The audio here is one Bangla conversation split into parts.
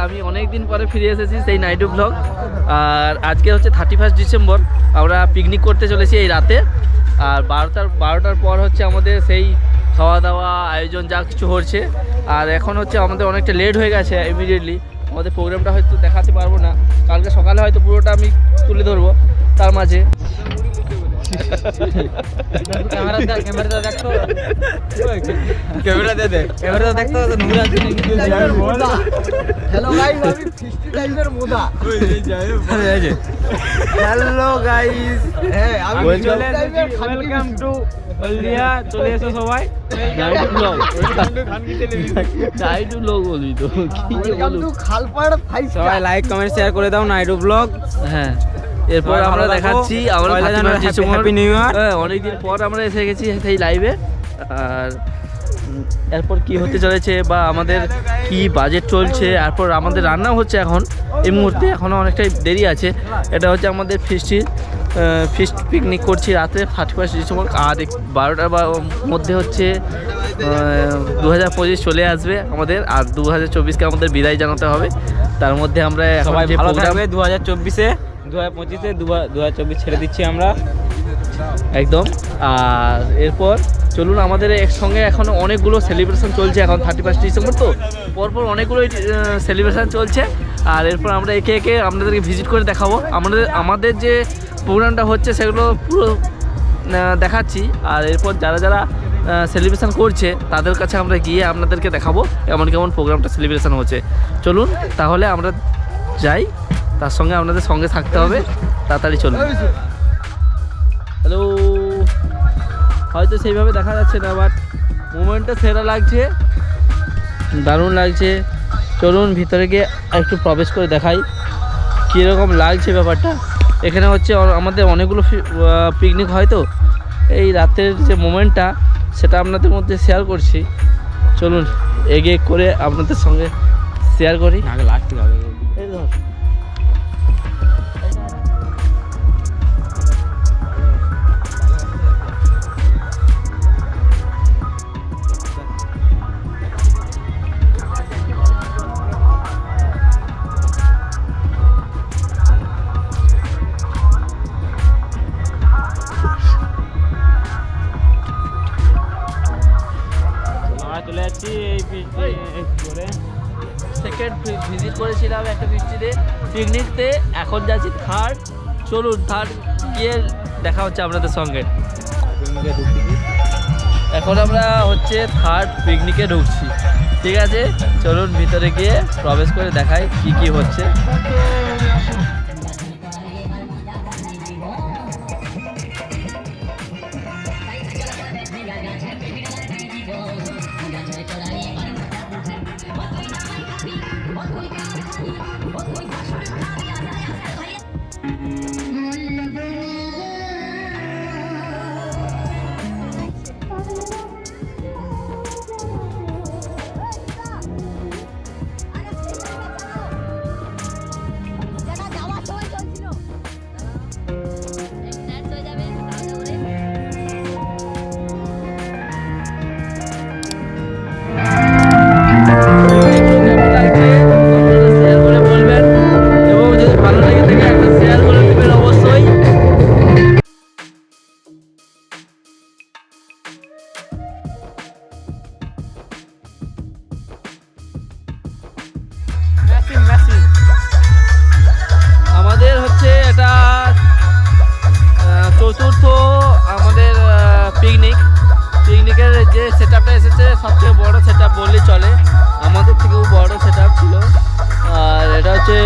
আমি অনেক দিন পরে ফিরে এসেছি সেই নাইট ব্লগ। আর আজকে হচ্ছে 31 ডিসেম্বর, আমরা পিকনিক করতে চলেছি এই রাতে। আর 12টার পর হচ্ছে আমাদের সেই খাওয়া দাওয়া আয়োজন যা কিছু হচ্ছে। আর এখন হচ্ছে আমাদের অনেকটা লেট হয়ে গেছে, ইমিডিয়েটলি আমাদের প্রোগ্রামটা হয়তো দেখাতে পারবো না, কালকে সকালে হয়তো পুরোটা আমি তুলে ধরবো। তার মাঝে হ্যালো গাইস, ওয়েলকাম টু হলদিয়া। চলে এসো সবাই, নাইট ব্লগ বলবি তো কি বলবো। সবাই লাইক কমেন্ট শেয়ার করে দাও নাইট ব্লগ। হ্যাঁ, এরপর আমরা দেখাচ্ছি আমরা হ্যাপি নিউ ইয়ার। অনেকদিন পর আমরা এসে গেছি সেই লাইভে। আর এরপর কি হতে চলেছে বা আমাদের কি বাজেট চলছে, এরপর আমাদের রান্নাও হচ্ছে এখন এই মুহূর্তে, এখনও অনেকটাই দেরি আছে। এটা হচ্ছে আমাদের ফিস্ট পিকনিক করছি রাতে 31 ডিসেম্বর। আর 12টার মধ্যে হচ্ছে 2025 চলে আসবে আমাদের, আর 2024কে আমাদের বিদায় জানাতে হবে। তার মধ্যে আমরা সবাই ভালো থাকবে 2024-এ, 2025-এ 2024 ছেড়ে দিচ্ছি আমরা একদম। আর এরপর চলুন, আমাদের একসঙ্গে এখন অনেকগুলো সেলিব্রেশন চলছে। এখন 31 ডিসেম্বর তো পরপর অনেকগুলো সেলিব্রেশন চলছে। আর এরপর আমরা একে একে আপনাদেরকে ভিজিট করে দেখাবো। আমাদের যে প্রোগ্রামটা হচ্ছে সেগুলো পুরো দেখাচ্ছি। আর এরপর যারা যারা সেলিব্রেশন করছে তাদের কাছে আমরা গিয়ে আপনাদেরকে দেখাবো কেমন কেমন প্রোগ্রামটা সেলিব্রেশন হচ্ছে। চলুন তাহলে আমরা যাই, তার সঙ্গে আপনাদের সঙ্গে থাকতে হবে। তাড়াতাড়ি চলুন। হ্যালো, হয়তো সেইভাবে দেখা যাচ্ছে না, বাট মোমেন্টটা সেরা লাগছে, দারুণ লাগছে। চলুন ভিতরে গিয়ে একটু প্রবেশ করে দেখাই কীরকম লাগছে ব্যাপারটা। এখানে হচ্ছে আমাদের অনেকগুলো পিকনিক হয়, তো এই রাতের যে মোমেন্টটা সেটা আপনাদের মধ্যে শেয়ার করছি। চলুন এগিয়ে করে আপনাদের সঙ্গে শেয়ার করি। আগে লাগতে হবে। এই ধর চলে যাচ্ছি এই করে সেকেন্ড ভিজিট করেছিলাম একটা পিকনিকতে, এখন যাচ্ছি থার্ড। চলুন থার্ড গিয়ে দেখা হচ্ছে আপনাদের সঙ্গে। এখন আমরা হচ্ছে থার্ড পিকনিকে ঢুকছি, ঠিক আছে? চলুন ভিতরে গিয়ে প্রবেশ করে দেখাই কি কি হচ্ছে। আমাদের হচ্ছে এটা চতুর্থ আমাদের পিকনিকের যে সেট আপটা এসেছে সবথেকে বড় সেট আপ বললেই চলে, আমাদের থেকেও বড় সেট আপ ছিল। আর এটা হচ্ছে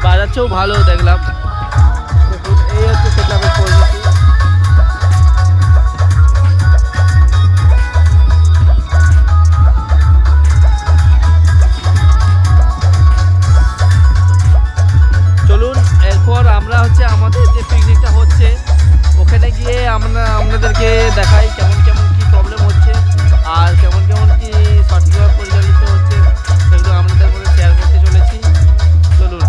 বাজাচ্ছেও ভালো দেখলাম। এই হচ্ছে সেট আপের পরিণতি। এরপর আমরা হচ্ছে আমাদের যে পিকনিকটা হচ্ছে ওখানে গিয়ে আমরা আপনাদেরকে দেখাই কেমন কেমন কি প্রবলেম হচ্ছে আর কেমন কেমন কি সঠিকভাবে পরিচালিত হচ্ছে সেগুলো আপনাদের মধ্যে শেয়ার করতে চলেছি। চলুন।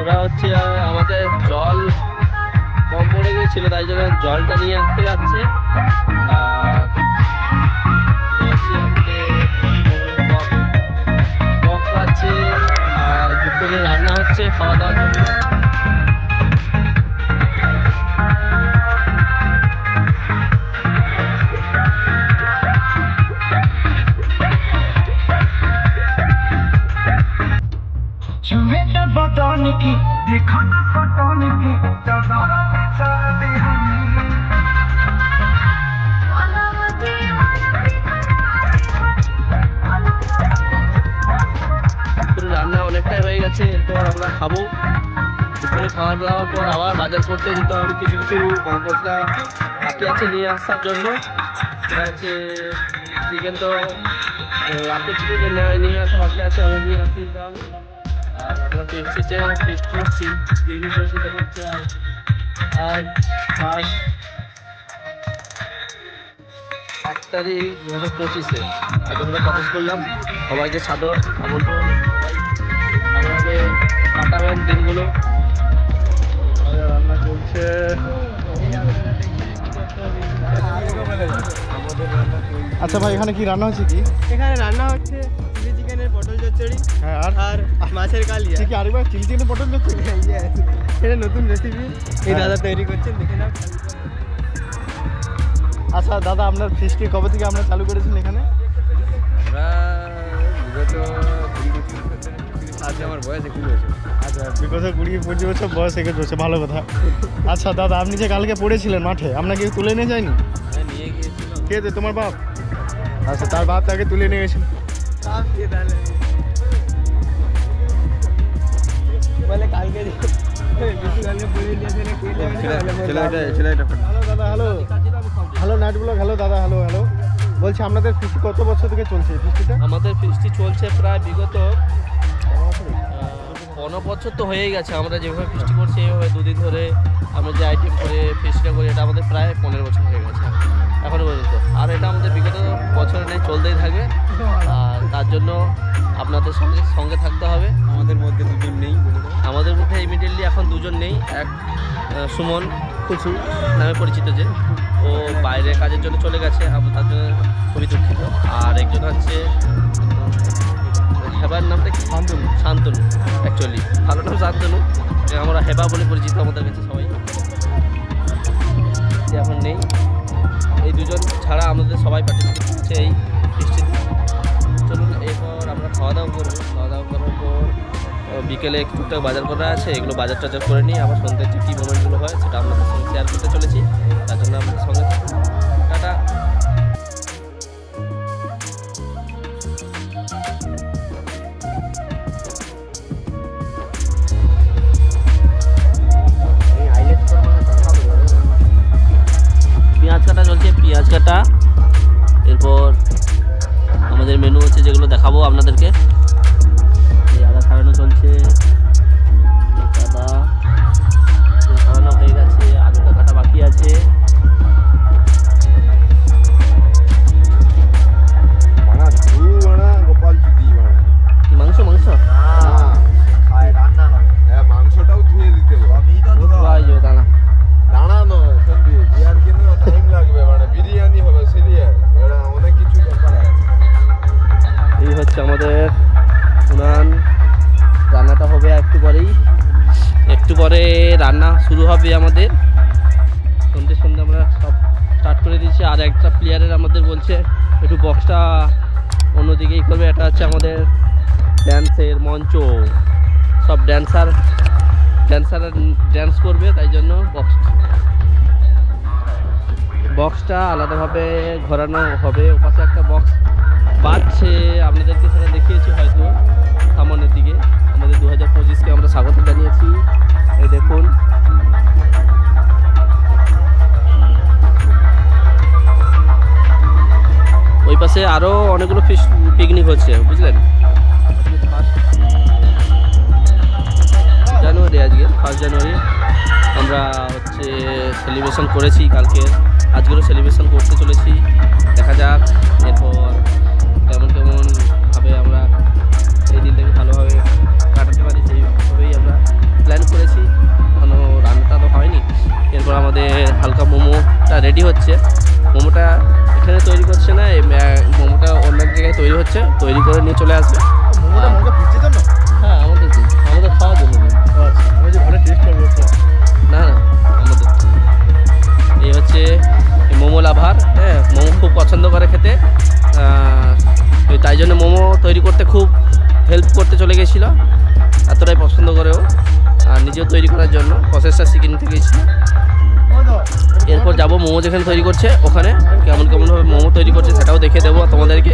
ওরা হচ্ছে আমাদের জল কম পড়ে গিয়েছিল, তাই জন্য জলটা নিয়ে আসতে যাচ্ছে। আর বক আছে, আর দুপুরে রান্না হচ্ছে খাওয়া দাওয়ার জন্য। রান্না অনেকটাই হয়ে গেছে, এরপর আমরা খাবো। দুপুরে খাওয়া দাওয়ার পর আবার বাজার করতে যেতে হবে, কিছু কিছু মশলা বাকি আছে নিয়ে আসার জন্য। সেটা হচ্ছে চিকেন, তো রাতে চিকেন নিয়ে আসা বাকি আছে, আমি নিয়ে আসতে দিতে হবে। আর আমরা পেপসিতে টেস্ট করছি, জিনিস হচ্ছে আর 1 তারিখ 2025-এ আমরা প্রসেস করলাম সবাইকে সাদর আমন্ত্রণ। আমাকে কাটাবেন দিনগুলো। রান্না চলছে, আচ্ছা ভাই, এখানে কি রান্না হচ্ছে? কি এখানে রান্না হচ্ছে চিলি চিকেনের পটল চচ্চড়ি হ্যাঁ, আর মাছের কালিয়া। কি আরেকবার চিলি চিকেন পটল হচ্ছে? এটা নতুন রেসিপি এই দাদা তৈরি করছেন, দেখে নাও। আচ্ছা দাদা, আপনার ফিস্টটি কবে থেকে আমরা চালু করেছেন এখানে? আমরা বিগত 20-25 আজকে আমার বয়স 21 বছর। আচ্ছা, বিগত 20-25 বছর বয়স থেকে চলছে, ভালো কথা। আচ্ছা দাদা, আপনি যে কালকে পড়েছিলেন মাঠে, আপনাকে তুলে নিয়ে যায়নি? হ্যাঁ, নিয়ে গিয়েছিল। কে যে তোমার বাপ? আচ্ছা, তার বাপ তাকে তুলে নিয়ে গেছিল। বলে কালকে বেশি কালকে পড়ে নিয়েছে না, ছেলেটা হ্যালো দাদা, হ্যালো নাইট ব্লগ, হ্যালো দাদা, হ্যালো। বলছি আপনাদের ফিস্টি কত বছর থেকে চলছে এই ফিস্টিটা? আমাদের ফিস্টি চলছে প্রায় বিগত 15 বছর তো হয়েই গেছে। আমরা যেভাবে ফিস্টি করছি এইভাবে 2 দিন ধরে আমরা যে আইটেম করে ফিস্টিটা করি, এটা আমাদের প্রায় 15 বছর হয়ে গেছে এখনো পর্যন্ত। আর এটা আমাদের বিগত বছরে নেই, চলতেই থাকবে। আর তার জন্য আপনাদের সঙ্গে থাকতে হবে। আমাদের মধ্যে 2জন নেই, আমাদের মধ্যে ইমিডিয়েটলি এখন 2জন নেই। এক সুমন খুচু নামে পরিচিত, যে ও বাইরে কাজের জন্য চলে গেছে, আমরা তার জন্য খুবই দুঃখিত। আর একজন হচ্ছে হেবার নামটা কি? শান্তনু। অ্যাকচুয়ালি ভালো নাম শান্তনু, আমরা হেবা বলে পরিচিত আমাদের কাছে সবাই। যে এখন নেই। এই 2জন ছাড়া আমাদের সবাই পার্টিসিপেট করছে এই ফিস্টিতে। চলুন এরপর আমরা খাওয়া দাওয়া করবো। খাওয়া দাওয়া করার পর বিকেলে টুকটাক বাজার করা আছে, এগুলো বাজার টাজার করে নিই। আবার সন্ধ্যের যে কী মোমেন্টগুলো হয় সেটা আপনাদের সঙ্গে শেয়ার করতে চলেছি। তার জন্য আমাদের সঙ্গে থাকুন। টাটা। পেঁয়াজ কাটা চলছে, পেঁয়াজ কাটা। এরপর আমাদের মেনু হচ্ছে, যেগুলো দেখাবো আপনাদেরকে। এই আদা ছাড়ানো চলছে, আদা ছাড়ানো হয়ে গেছে, আলুটা কাটা বাকি আছে। কি মাংস? মাংসটাও ধুয়ে দিতে ভাই দানা দাঁড়া নয় সন্দীপ, বিয়ার কিন্তু টাইম লাগবে, মানে বিরিয়ানি হবে সিরিয়াল, এটা অনেক কিছু ব্যাপার আছে। এই হচ্ছে আমাদের উনান। রান্নাটা হবে একটু পরে রান্না শুরু হবে আমাদের। সন্ধ্যে আমরা সব স্টার্ট করে দিয়েছি। আর একটা প্লেয়ারের আমাদের বলছে একটু বক্সটা অন্যদিকেই করবে। এটা হচ্ছে আমাদের ড্যান্সের মঞ্চ, সব ড্যান্সার ড্যান্স করবে, তাই জন্য বক্সটা আলাদাভাবে ঘোরানো হবে। ওপাশে একটা বক্স বাজছে, আপনাদেরকে সেটা দেখিয়েছি হয়তো সামনের দিকে। আমাদের 2025-কে আমরা স্বাগত জানিয়েছি। এই দেখুন, ওই পাশে আরও অনেকগুলো পিকনিক হচ্ছে, বুঝলেন। জানুয়ারি, আজকে 1 জানুয়ারি আমরা হচ্ছে সেলিব্রেশন করেছি কালকে, আজকেরও সেলিব্রেশন করতে চলেছি। দেখা যাক এরপর কেমনভাবে আমরা এই দিনটাকে ভালোভাবে কাটাতে পারি, সেইভাবেই আমরা প্ল্যান রেডি হচ্ছে। মোমোটা এখানে তৈরি করছে না, এই মোমোটা অন্য এক জায়গায় তৈরি হচ্ছে, তৈরি করে নিয়ে চলে আসবে। মোমোটা মনকে পিছিয়ে দেন না? হ্যাঁ আমাদের খাওয়ার জন্য না। আচ্ছা, আমি যে ঘরে টেস্ট করবো তো। না আমাদের এই হচ্ছে মোমো লাভার। হ্যাঁ, মোমো খুব পছন্দ করে খেতে, তো তাই জন্য মোমো তৈরি করতে খুব হেল্প করতে চলে গেছিলো, এতটাই পছন্দ করে ও। আর নিজেও তৈরি করার জন্য প্রসেসটা শিখে নিতে গেছিল। এরপর যাব মোমো যেখানে তৈরি করছে ওখানে কেমনভাবে মোমো তৈরি করছে সেটাও দেখে দেবো তোমাদেরকে।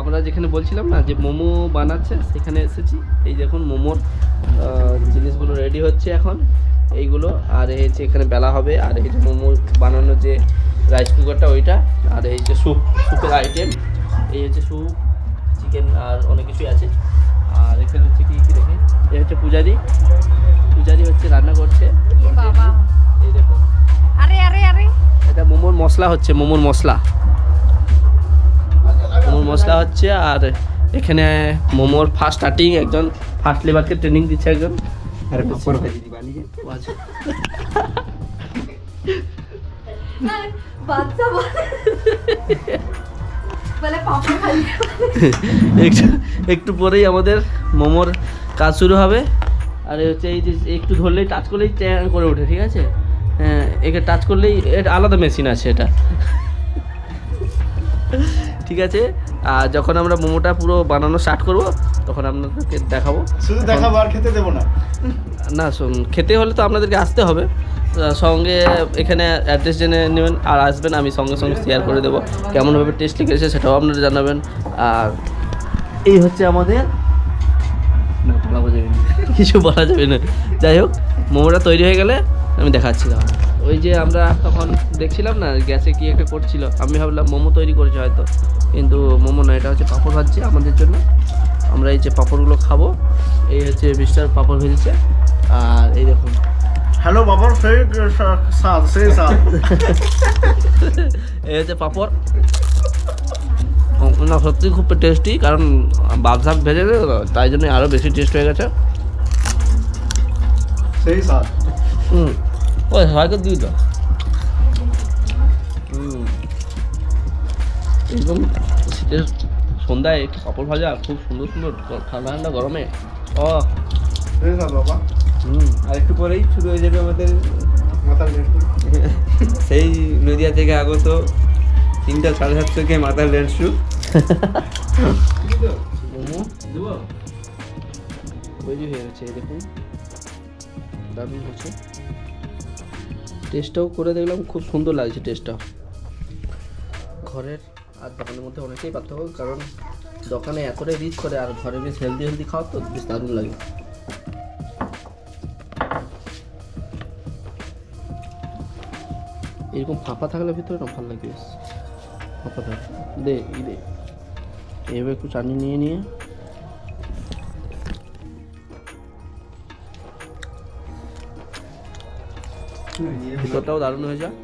আমরা যেখানে বলছিলাম না যে মোমো বানাচ্ছে সেখানে এসেছি। এই দেখুন মোমোর জিনিসগুলো রেডি হচ্ছে এখন এইগুলো, আর এই হচ্ছে এখানে বেলা হবে, আর এই যে মোমো বানানোর যে রাইস কুকারটা ওইটা, আর এই যে স্যুপের আইটেম, এই হচ্ছে স্যুপ, চিকেন আর অনেক কিছুই আছে। আর এখানে হচ্ছে কি দেখি, এই হচ্ছে পূজারি হচ্ছে রান্না করছে। এই দেখুন এটা মোমোর মশলা হচ্ছে, মোমোর মশলা হচ্ছে। আর এখানে মোমোর ফার্স্ট স্টার্টিং একজন ফার্স্ট লেবারকে ট্রেনিং দিচ্ছে একজন। আচ্ছা। একটু পরেই আমাদের মোমোর কাজ শুরু হবে। আর হচ্ছে এই যে একটু ধরলেই টাচ করলেই ট্যাং করে ওঠে, ঠিক আছে? হ্যাঁ, একে টাচ করলেই এটা আলাদা মেশিন আছে এটা। ঠিক আছে, আর যখন আমরা মোমোটা পুরো বানানো স্টার্ট করব তখন আপনাদেরকে দেখাবো। শুধু দেখাবো আর খেতে দেবো না? না খেতে হলে তো আপনাদেরকে আসতে হবে, সঙ্গে এখানে অ্যাড্রেস জেনে নেবেন আর আসবেন, আমি সঙ্গে শেয়ার করে দেবো কেমনভাবে টেস্ট লেগেছে সেটাও আপনারা জানাবেন। আর এই হচ্ছে আমাদের কিছু বলা যাবে না। যাই হোক, মোমোটা তৈরি হয়ে গেলে আমি দেখাচ্ছি। ওই যে আমরা তখন দেখছিলাম না গ্যাসে কি একটা করছিল, আমি ভাবলাম মোমো তৈরি করেছে হয়তো, কিন্তু মোমো না, এটা হচ্ছে পাঁপড় ভাজছে আমাদের জন্য। আমরা এই যে পাঁপড়গুলো খাবো, এই হচ্ছে মিস্টার পাঁপড় ভেজেছে। আর এই দেখুন, হ্যালো বাবার সেই স্বাদ এই হচ্ছে পাঁপড়। না সত্যি খুব টেস্টি, কারণ বাবসাব ভেজে গেছে তো, তাই জন্য আরও বেশি টেস্ট হয়ে গেছে। সেই স্বাদ। ওই সবাইকে দিই তো একদম শীতের সন্ধ্যায় একটু পাঁপড় ভাজা, খুব সুন্দর ঠান্ডা ঠান্ডা গরমে। সেই স্বাদ বাবা। আর একটু পরেই শুরু হয়ে যাবে আমাদের মাথার টেস্ট। সেই নদিয়া থেকে আগত 3টা 7:30 মাথার ল্যান্ড স্যুপ। মোমো তৈরি হয়ে গেছে, এই দেখুন দারুণ হচ্ছে। টেস্টটাও করে দেখলাম, খুব সুন্দর লাগছে টেস্টটা। ঘরের আর দোকানের মধ্যে অনেকটাই পার্থক্য, কারণ দোকানে এতটাই রিচ করে আর ঘরে বেশ হেলদি খাওয়া তো বেশ দারুণ লাগে। এরকম ফাঁপা থাকলে ভিতরে না ভালো লাগে, বেশ ফাঁপা থাকে। দে এভাবে একটু চাটনি নিয়ে ভিতরটাও দারুণ হয়ে যায়।